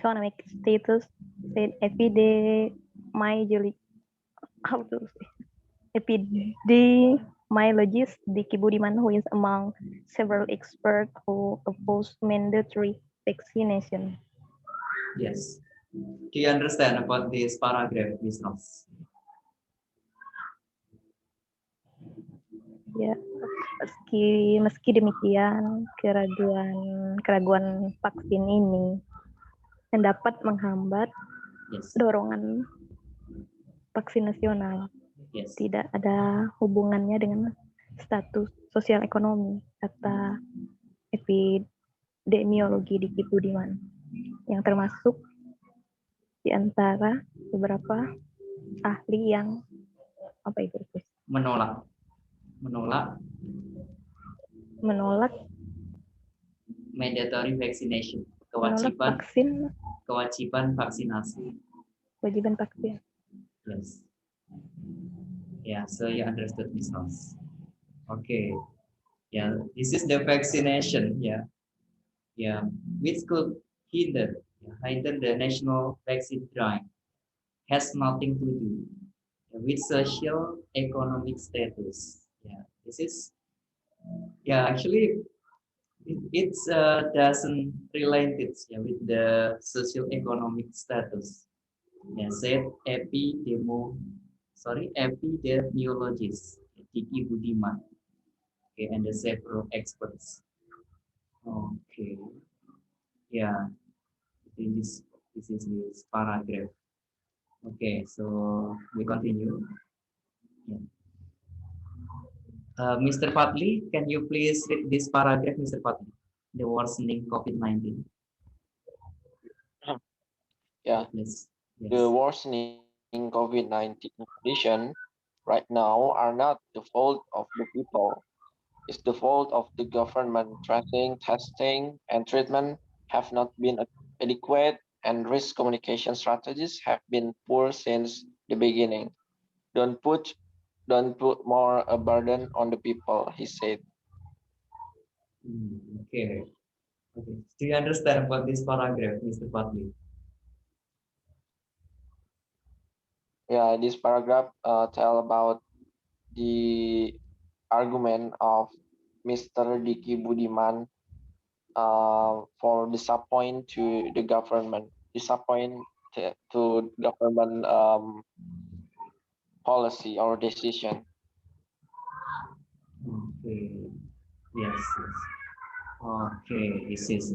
economic status, said how to say, epidemiologist Diki Budiman, who is among several experts who oppose mandatory vaccination. Yes. Do you understand about this paragraph, Ms. Ross? Ya, meski demikian, keraguan vaksin ini dapat menghambat dorongan vaksin nasional. Yes. Tidak ada hubungannya dengan status sosial ekonomi, kata epidemiologi Diki Budiman, yang termasuk di antara beberapa ahli yang menolak mandatory vaccination, kewajiban vaksinasi. Kewajiban vaksin. Yes. Yeah, so you understood, Ms. Ross. Okay. Yeah, this is the vaccination. Yeah, which could hinder the national vaccine drive. Has nothing to do with social economic status. Yeah, this is actually it doesn't relate it with the social economic status. Yeah, said epidemiologist Diki Budiman, okay, and the several experts. Okay, yeah, this is this paragraph. Okay, so we continue. Yeah. Mr. Fadli, can you please read this paragraph, Mr. Fadli? The worsening COVID-19. Yeah. Yes. The worsening COVID-19 condition right now are not the fault of the people. It's the fault of the government. Tracing, testing, and treatment have not been adequate, and risk communication strategies have been poor since the beginning. Don't put more a burden on the people, he said. Okay. Do you understand about this paragraph, Mr. Fadli? Yeah, this paragraph tell about the argument of Mr. Diki Budiman for disappoint to the government, to government policy or decision. Okay. Yes. Okay. This is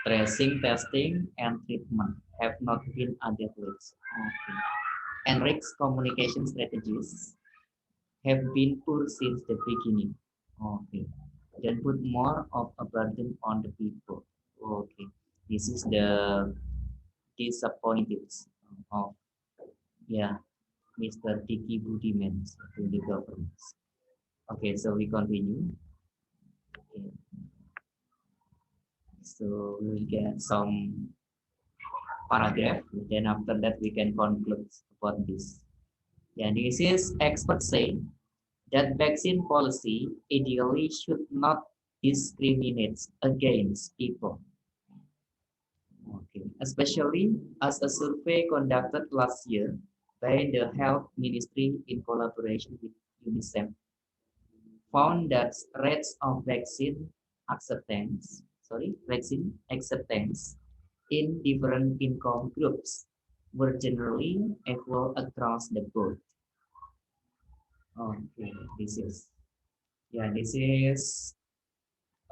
tracing, testing, and treatment have not been adequate. Okay. And risk communication strategies have been poor since the beginning. Okay. Then put more of a burden on the people. Okay. This is the disappointed of Mr. Diki Budiman to the government. Okay, so we continue. Okay. So we will get some paragraph. Then after that we can conclude about this. Yeah, this is experts say that vaccine policy ideally should not discriminate against people. Okay, especially as a survey conducted last year by the Health Ministry in collaboration with UNICEF found that rates of vaccine acceptance in different income groups were generally equal across the board. Okay, this is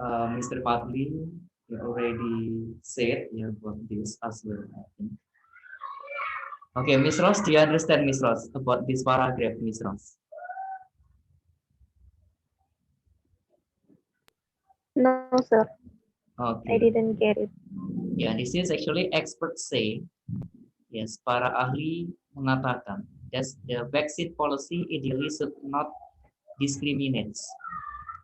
Mr. Fadli. You already said about this as well, I think. Okay, Miss Ross, do you understand, Miss Ross, about this paragraph, Miss Ross? No, sir. Okay. I didn't get it. Yeah, this is actually experts say, yes, para ahli mengatakan that the vaccine policy ideally should not discriminate.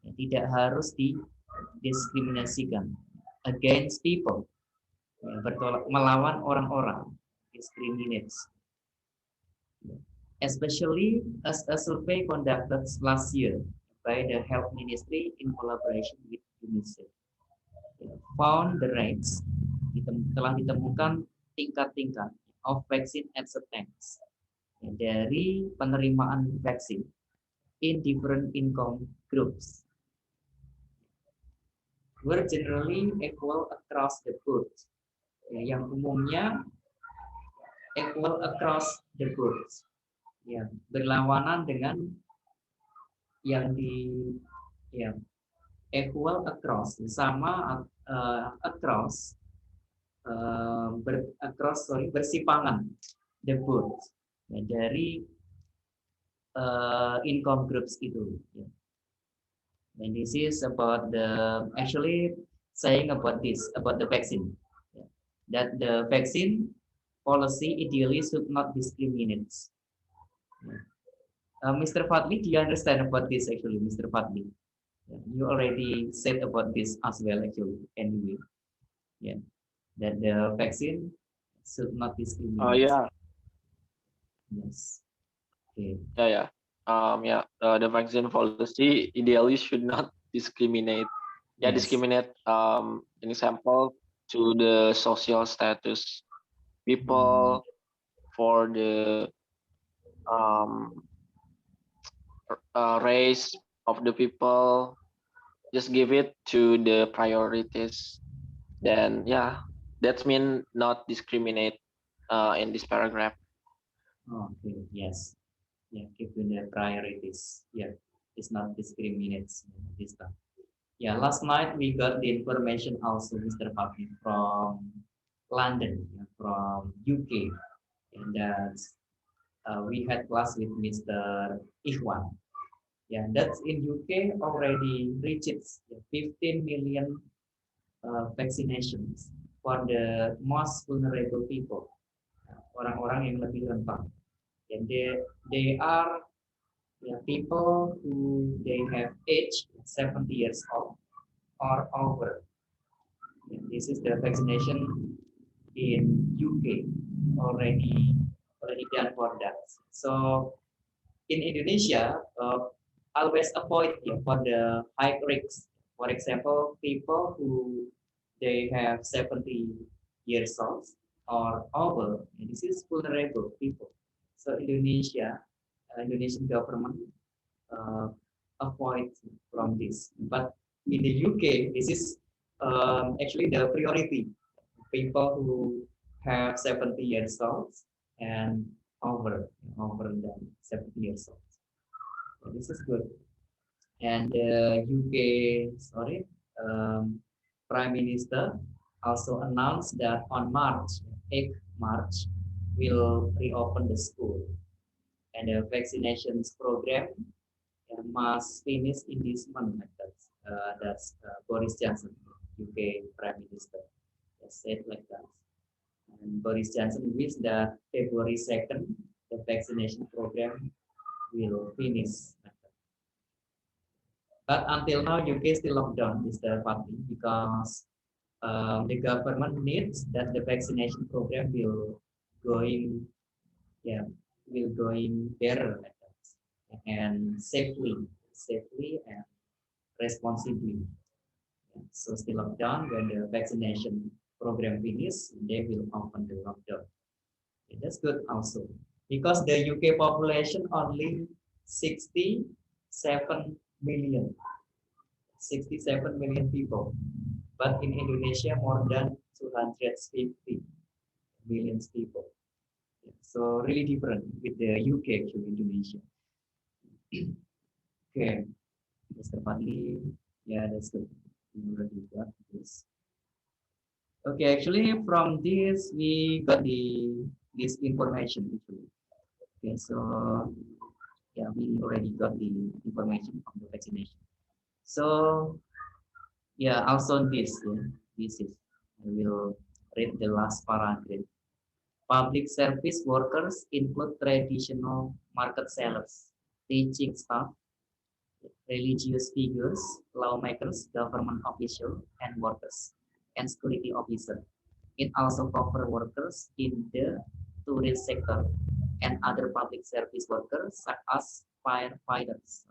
Ya, tidak harus didiskriminasikan against people, ya, bertolak melawan orang-orang, discriminates. Especially as a survey conducted last year by the Health Ministry in collaboration with UNICEF found the rates telah ditemukan tingkat-tingkat of vaccine acceptance, dari penerimaan vaksin in different income groups were generally equal across the board. Yang umumnya equal across the board. Ya, berlawanan dengan yang di ya equal across, sama across bersipangan the board, ya, dari income groups itu. Ya. And this is about the actually saying about this about the vaccine, ya. That the vaccine policy ideally should not discriminate. Ya. Mr. Fadli, do you understand about this actually, Mr. Fadli? Yeah, you already said about this as well actually. Anyway, yeah, that the vaccine should not discriminate. Yeah. Yes. Okay. Yeah. The vaccine policy ideally should not discriminate. Yeah, Yes. discriminate. An example to the social status people, for the race of the people. Just give it to the priorities. Then yeah, that's mean not discriminate in this paragraph. Okay. Yes. Yeah. Given the priorities. Yeah. It's not discriminates this time. Yeah. Last night we got the information also, Mr. Fadli, from London, yeah, from UK, and that's we had class with Mr. Ikhwan. Yeah, that's in UK already reaches 15 million vaccinations for the most vulnerable people, orang-orang yang lebih rentan. And they are people who they have age 70 years old or over. And this is the vaccination in UK already done for that. So in Indonesia, always avoid for the high risks. For example, people who they have 70 years old or over, and this is vulnerable people. So Indonesian government avoid from this. But in the UK, this is actually the priority. People who have 70 years old and over than 70 years old. So this is good. And UK, Prime Minister also announced that on March, 8th March, will reopen the school. And the vaccinations program must finish in this month. That's Boris Johnson, UK Prime Minister, said like that. And Boris Johnson wished that February 2nd, the vaccination program will finish. But until now, UK still locked down, Mr. Fadli, because the government needs that the vaccination program will going better like that, and safely and responsibly. So still locked down. When the vaccination program finishes, they will open the lockdown. Okay, that's good also, because the UK population only 67 million. 67 million people, but in Indonesia more than 250 million people. So really different with the UK actually, Indonesia. Okay, Mr. Fadli, yeah, that's good. You already got this. Okay, actually from this we got this information actually. Okay, so yeah, we already got the information on the vaccination. So yeah, also this is, I will read the last paragraph. Public service workers include traditional market sellers, teaching staff, religious figures, lawmakers, government officials, and workers, and security officers. It also covers workers in the tourist sector and other public service workers such as firefighters,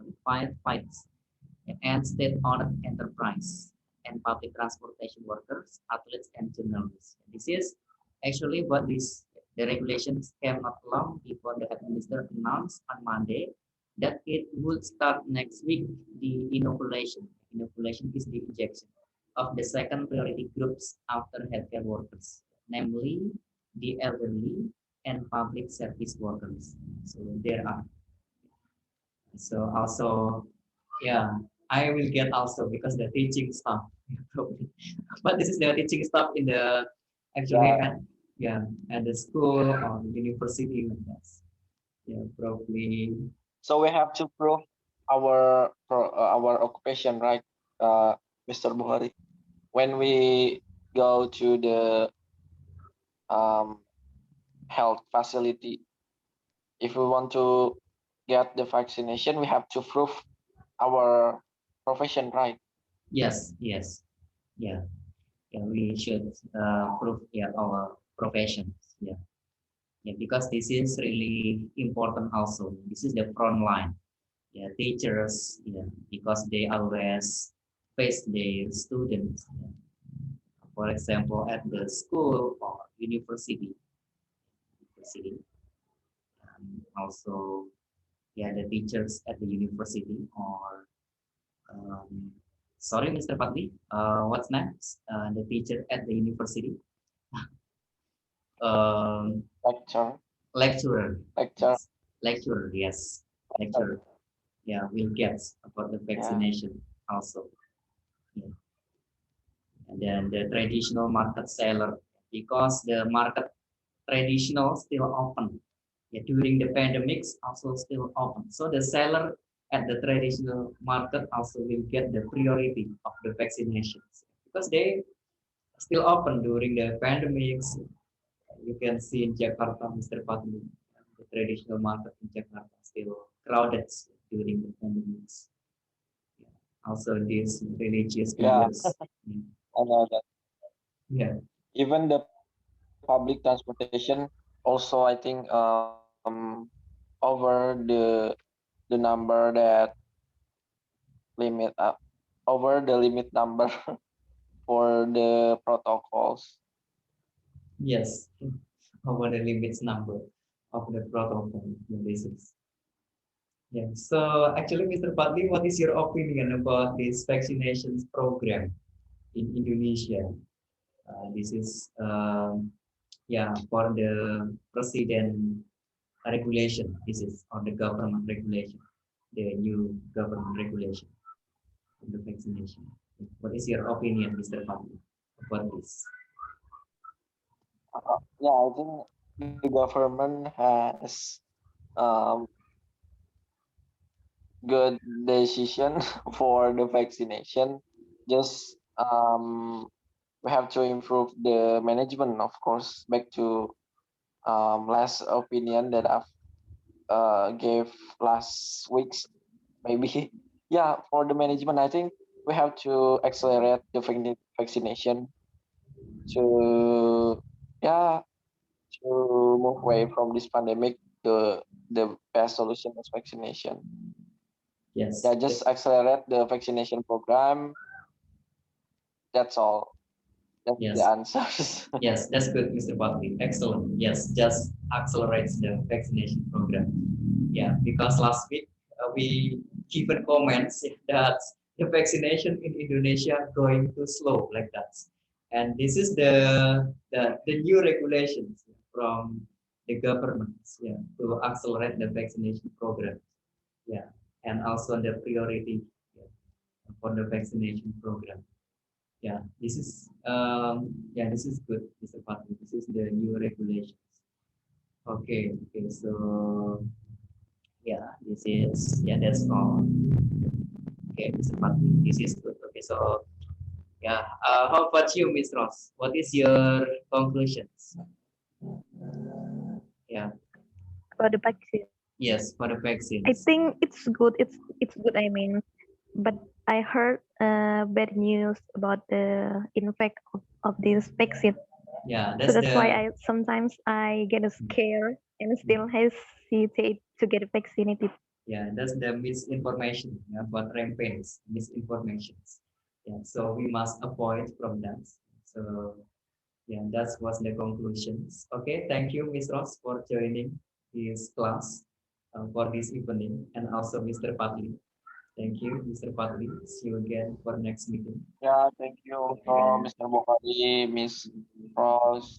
and state-owned enterprise, and public transportation workers, athletes, and journalists. This is Actually, what this the regulations came not long before the administrator announced on Monday that it would start next week. The inoculation. Inoculation is the injection of the second priority groups after healthcare workers, namely the elderly and public service workers. So there are. So also, yeah, I will get also because the teaching staff probably. But this is the teaching staff in the actually Yeah. at yeah at the school or the university like that. Yeah, probably So we have to prove our occupation, right, Mr. Buhari? When we go to the um, health facility, if we want to get the vaccination, we have to prove our profession, right? yes, yes, yeah, yeah. We should prove yeah our professions. Yeah, yeah, because this is really important also. This is the front line. Yeah, teachers. Yeah, because they always face their students. Yeah. For example, at the school or university, also yeah, the teachers at the university or um, sorry, Mr. Patli, what's next? The teacher at the university, um, Lecture, lecturer, lecture. yes, lecturer, yes, lecturer, yeah, will get about the Yeah. vaccination also. Yeah. And then the traditional market seller, because the market traditional still open. Yeah, during the pandemics also still open. So the seller at the traditional market also will get the priority of the vaccinations because they still open during the pandemics. You can see in Jakarta, Mr. Patli, the traditional market in Jakarta still crowded during the pandemics. Yeah. Also these religious Yeah, periods. I know that. Yeah. Even the public transportation also, I think, over the number that limit up over the limit number for the protocols. Yes. Over the limits number of the protocol basis. Yeah. So actually, Mr. Fadli, what is your opinion about this vaccinations program in Indonesia? This is yeah for the president regulation. This is on the government regulation, the new government regulation on the vaccination. What is your opinion, Mr. Fadli, about this? Yeah, I think the government has um, good decision for the vaccination. Just we have to improve the management, of course. Back to last opinion that I've gave last week's maybe. Yeah, for the management, I think we have to accelerate the vaccination to yeah to move away from this pandemic. The best solution is vaccination. Yes. Yeah, just accelerate the vaccination program. That's all. That's the Yes. answers. Yes, that's good, Mr. Patli. Excellent. Yes, just accelerates the vaccination program. Yeah, because last week we given comments that the vaccination in Indonesia going too slow like that, and this is the new regulations from the government, yeah, to accelerate the vaccination program. Yeah, and also the priority, yeah, for the vaccination program. Yeah, this is good, Mr. Fatih. This is the new regulations. Okay, okay, so yeah, this is yeah, that's all. Okay, Mr. Fatih, this is good. Okay, so yeah, how about you, Miss Ross? What is your conclusions? Yeah, About the vaccine. yes, for the I vaccines. think it's good. It's good. I mean, but I heard bad news about the impact of this vaccine. Yeah, So that's that's why the I get scared and still hesitate to get vaccinated. yeah, that's the misinformation, yeah, about rampage misinformations. Yeah, so we must avoid from that. So Yeah, that was the conclusions. Okay, thank you, Miss Ross, for joining this class for this evening, and also Mr. Patli. Thank you, Mr. Patli. See you again for next meeting. Yeah, thank you also, Mr. Bukhari, Miss Ross.